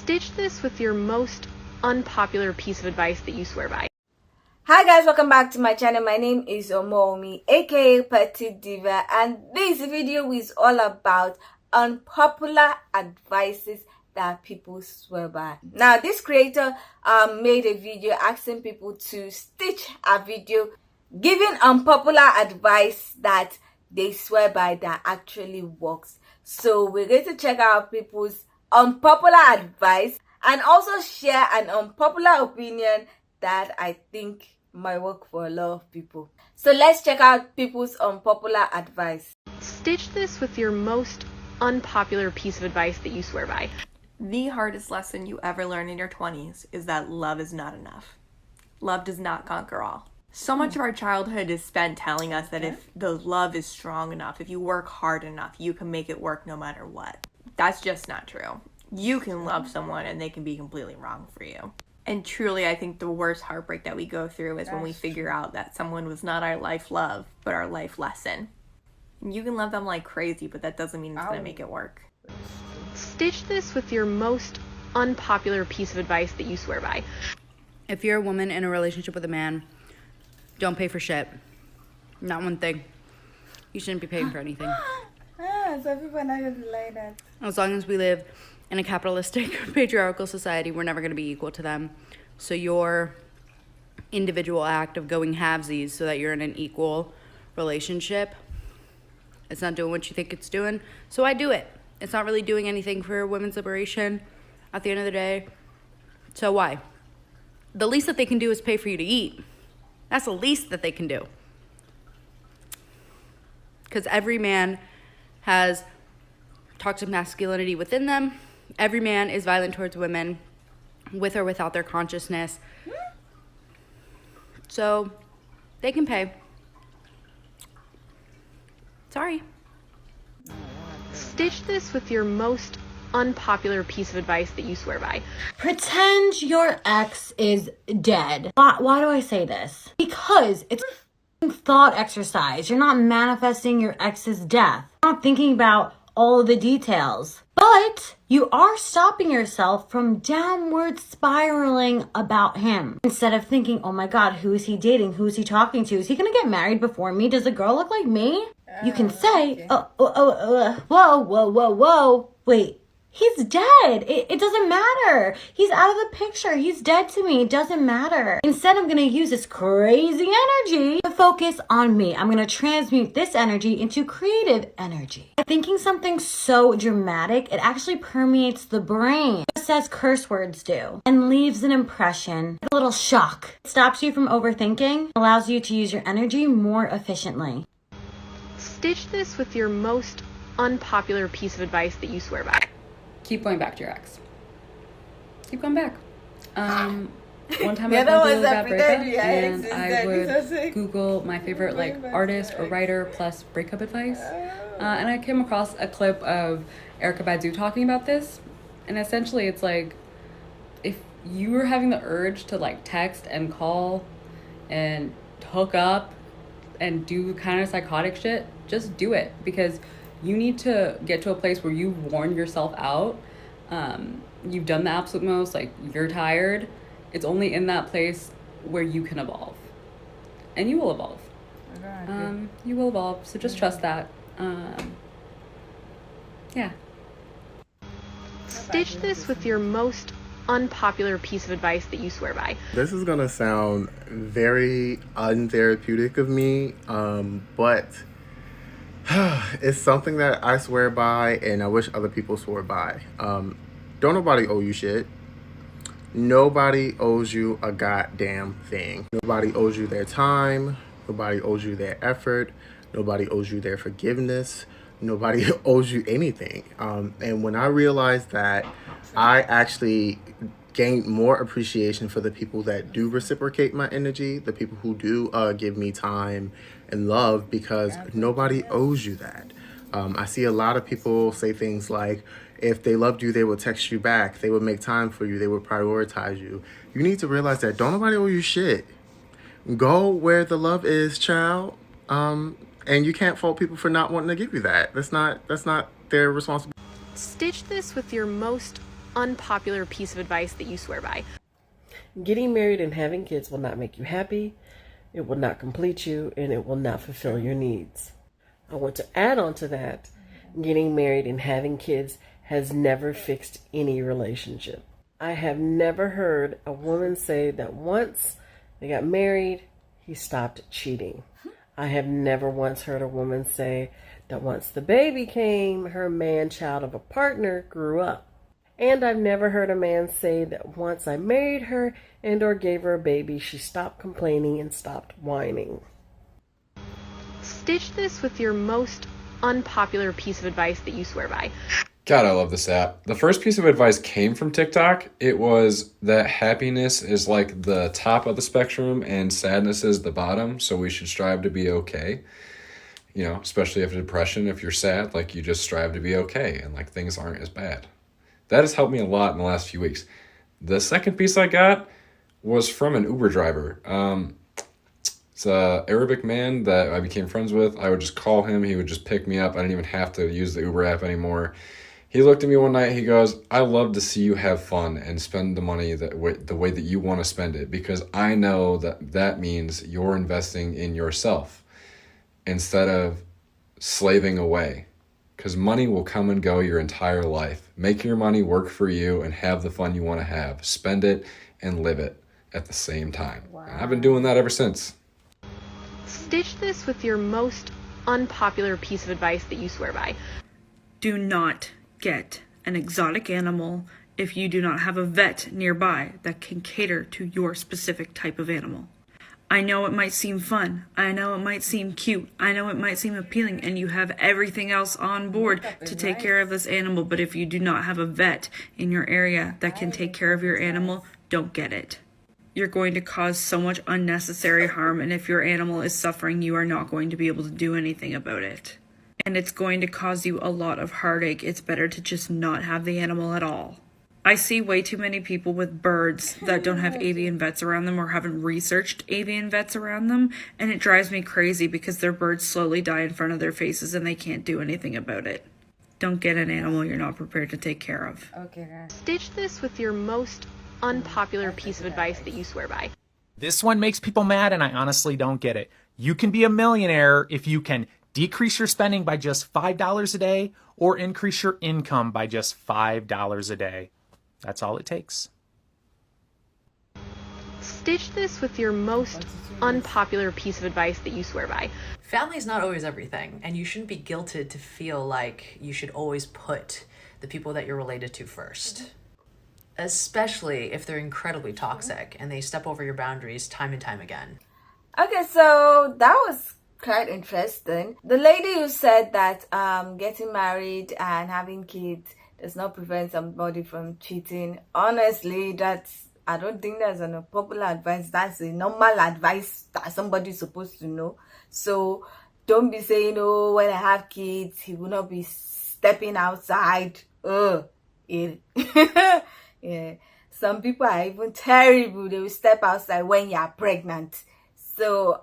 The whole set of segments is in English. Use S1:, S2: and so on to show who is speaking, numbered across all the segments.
S1: Stitch this with your most unpopular piece of advice that you swear by.
S2: Hi guys, welcome back to my channel. My name is Omomi, aka Petite Diva, and this video is all about unpopular advices that people swear by. Now, this creator made a video asking people to stitch a video giving unpopular advice that they swear by that actually works. So we're going to check out people's unpopular advice and also share an unpopular opinion that I think might work for a lot of people. So let's check out people's unpopular advice.
S1: Stitch this with your most unpopular piece of advice that you swear by.
S3: The hardest lesson you ever learn in your 20s is that love is not enough. Love does not conquer all. So much of our childhood is spent telling us that if the love is strong enough, if you work hard enough, you can make it work no matter what. That's just not true. You can love someone and they can be completely wrong for you. And truly, I think the worst heartbreak that we go through is when we figure out that someone was not our life love, but our life lesson. And you can love them like crazy, but that doesn't mean it's going to make it work.
S1: Stitch this with your most unpopular piece of advice that you swear by.
S4: If you're a woman in a relationship with a man, don't pay for shit. Not one thing. You shouldn't be paying for anything.
S2: So people are not going to like that.
S4: As long as we live in a capitalistic, patriarchal society, we're never going to be equal to them. So your individual act of going halvesies so that you're in an equal relationship, it's not doing what you think it's doing. So I do it. It's not really doing anything for women's liberation at the end of the day. So why? The least that they can do is pay for you to eat. That's the least that they can do. Because every man has toxic masculinity within them. Every man is violent towards women, with or without their consciousness. So they can pay. Sorry.
S1: Stitch this with your most unpopular piece of advice that you swear by.
S5: Pretend your ex is dead. Why do I say this? Because it's a thought exercise. You're not manifesting your ex's death. You're not thinking about all the details. But you are stopping yourself from downward spiraling about him. Instead of thinking, oh my God, who is he dating? Who is he talking to? Is he gonna get married before me? Does the girl look like me? You can say, whoa. Wait. He's dead. It doesn't matter. He's out of the picture. He's dead to me. It doesn't matter. Instead, I'm going to use this crazy energy to focus on me. I'm going to transmute this energy into creative energy. Thinking something so dramatic, it actually permeates the brain, just as curse words do, and leaves an impression, a little shock. It stops you from overthinking, allows you to use your energy more efficiently.
S1: Stitch this with your most unpopular piece of advice that you swear by.
S6: Keep going back to your ex. Keep going back. One time
S2: Yeah,
S6: I
S2: that
S6: was going through a
S2: was
S6: bad breakup,
S2: pretend, yeah,
S6: and
S2: it's
S6: I
S2: like, it's
S6: would
S2: like-
S6: Google my favorite artist or writer plus breakup advice, and I came across a clip of Erykah Badu talking about this, and essentially it's like, if you were having the urge to text and call and hook up and do kind of psychotic shit, just do it, because you need to get to a place where you've worn yourself out. You've done the absolute most, you're tired. It's only in that place where you can evolve. And you will evolve. You will evolve, so just trust that. Yeah.
S1: Stitch this with your most unpopular piece of advice that you swear by.
S7: This is gonna sound very untherapeutic of me, but it's something that I swear by and I wish other people swore by. Don't nobody owe you shit. Nobody owes you a goddamn thing. Nobody owes you their time. Nobody owes you their effort. Nobody owes you their forgiveness. Nobody owes you anything. And when I realized that, I actually gained more appreciation for the people that do reciprocate my energy, the people who do give me time and love, because nobody owes you that. I see a lot of people say things like, if they loved you, they would text you back, they would make time for you, they would prioritize you. You need to realize that don't nobody owe you shit. Go where the love is, child. And you can't fault people for not wanting to give you that. That's not their responsibility.
S1: Stitch this with your most unpopular piece of advice that you swear by?
S8: Getting married and having kids will not make you happy, it will not complete you, and it will not fulfill your needs. I want to add on to that, getting married and having kids has never fixed any relationship. I have never heard a woman say that once they got married, he stopped cheating. I have never once heard a woman say that once the baby came, her man-child of a partner grew up. And I've never heard a man say that once I married her and or gave her a baby, she stopped complaining and stopped whining.
S1: Stitch this with your most unpopular piece of advice that you swear by.
S9: God, I love this app. The first piece of advice came from TikTok. It was that happiness is like the top of the spectrum and sadness is the bottom. So we should strive to be okay. You know, especially if depression, if you're sad, like you just strive to be okay and like things aren't as bad. That has helped me a lot in the last few weeks. The second piece I got was from an Uber driver. It's an Arabic man that I became friends with. I would just call him. He would just pick me up. I didn't even have to use the Uber app anymore. He looked at me one night. He goes, I love to see you have fun and spend the money the way that you want to spend it, because I know that means you're investing in yourself instead of slaving away. Because money will come and go your entire life. Make your money work for you and have the fun you want to have. Spend it and live it at the same time. Wow. And I've been doing that ever since.
S1: Stitch this with your most unpopular piece of advice that you swear by.
S10: Do not get an exotic animal if you do not have a vet nearby that can cater to your specific type of animal. I know it might seem fun. I know it might seem cute. I know it might seem appealing, and you have everything else on board to take care of this animal. But if you do not have a vet in your area that can take care of your animal, don't get it. You're going to cause so much unnecessary harm, and if your animal is suffering, you are not going to be able to do anything about it. And it's going to cause you a lot of heartache. It's better to just not have the animal at all. I see way too many people with birds that don't have avian vets around them or haven't researched avian vets around them, and it drives me crazy because their birds slowly die in front of their faces and they can't do anything about it. Don't get an animal you're not prepared to take care of.
S2: Okay.
S1: Stitch this with your most unpopular piece of advice that you swear by.
S11: This one makes people mad, and I honestly don't get it. You can be a millionaire if you can decrease your spending by just $5 a day or increase your income by just $5 a day. That's all it takes.
S1: Stitch this with your most unpopular piece of advice that you swear by.
S12: Family is not always everything, and you shouldn't be guilted to feel like you should always put the people that you're related to first. Especially if they're incredibly toxic and they step over your boundaries time and time again.
S2: Okay, so that was quite interesting. The lady who said that getting married and having kids does not prevent somebody from cheating. Honestly, I don't think that's an unpopular advice. That's a normal advice that somebody's supposed to know. So don't be saying, oh, when I have kids, he will not be stepping outside. Yeah. Some people are even terrible. They will step outside when you are pregnant. So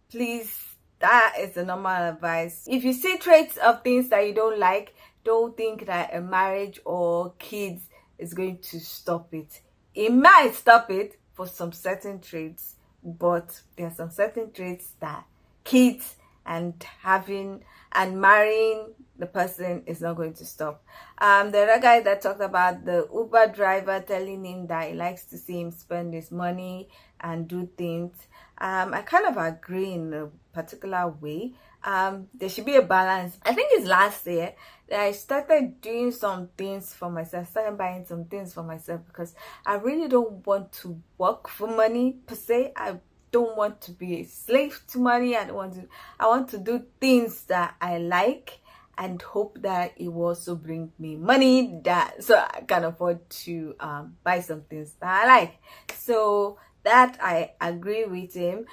S2: please, that is a normal advice. If you see traits of things that you don't like, don't think that a marriage or kids is going to stop it. It might stop it for some certain traits, but there are some certain traits that kids and having and marrying the person is not going to stop. The other guy that talked about the Uber driver telling him that he likes to see him spend his money and do things. I kind of agree in a particular way. There should be a balance. I think it's last year that I started doing some things for myself, started buying some things for myself, because I really don't want to work for money per se. I don't want to be a slave to money. I want to do things that I like and hope that it will also bring me money so I can afford to buy some things that I like. So that I agree with him.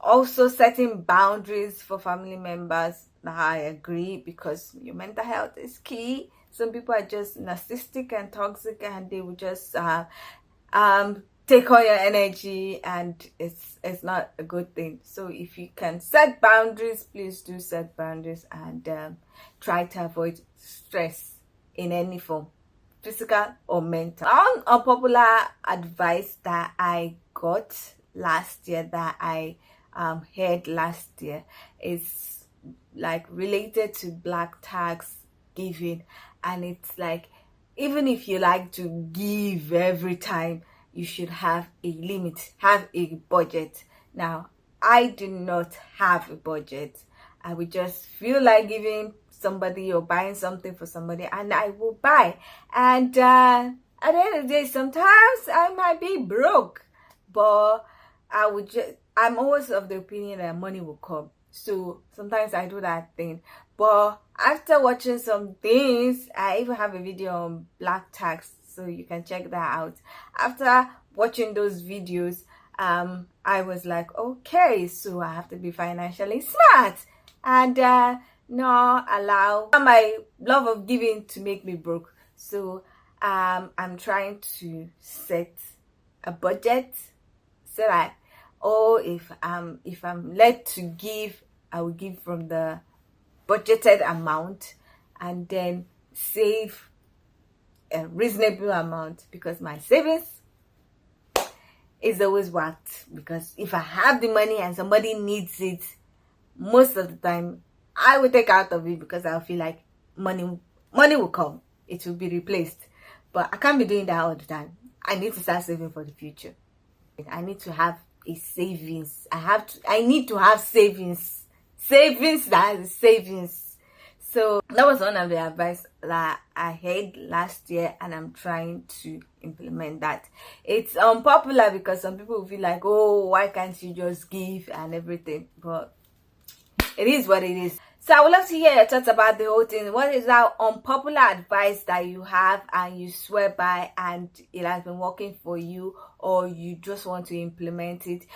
S2: Also setting boundaries for family members, I agree, because your mental health is key. Some people are just narcissistic and toxic, and they will just take all your energy, and it's not a good thing. So if you can set boundaries, please do set boundaries, and try to avoid stress in any form, physical or mental. Unpopular advice that I got last year, that I heard last year, is like related to black tax giving. And it's like, even if you like to give every time, you should have a limit, have a budget. Now, I do not have a budget. I would just feel like giving somebody or buying something for somebody, and I will buy. And at the end of the day, sometimes I might be broke, but I'm always of the opinion that money will come. So sometimes I do that thing. But after watching some things, I even have a video on black tax, so you can check that out. After watching those videos, I was like, okay, so I have to be financially smart and not allow my love of giving to make me broke. So I'm trying to set a budget so that, if I'm led to give, I will give from the budgeted amount and then save a reasonable amount, because my savings is always worked. Because if I have the money and somebody needs it, most of the time I will take out of it, because I'll feel like money will come, it will be replaced. But I can't be doing that all the time. I need to start saving for the future. I need to have a savings. I need to have savings that is savings. So that was one of the advice that I heard last year, and I'm trying to implement that. It's unpopular because some people feel like, why can't you just give and everything? But it is what it is. So I would love to hear your thoughts about the whole thing. What is that unpopular advice that you have and you swear by, and it has been working for you, or you just want to implement it?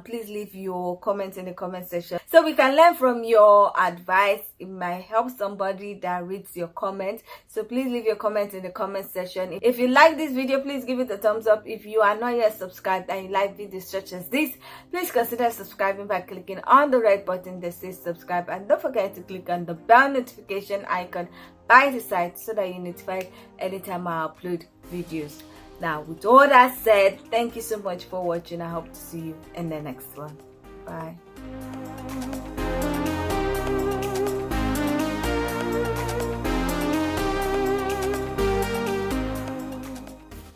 S2: Please leave your comments in the comment section so we can learn from your advice. It might help somebody that reads your comment. So please leave your comments in the comment section. If you like this video, please give it a thumbs up. If you are not yet subscribed and you like videos such as this, please consider subscribing by clicking on the red button that says subscribe, and don't forget to click on the bell notification icon by the side so that you're notified anytime I upload videos. Now, with all that said, thank you so much for watching. I hope to see you in the next one. Bye.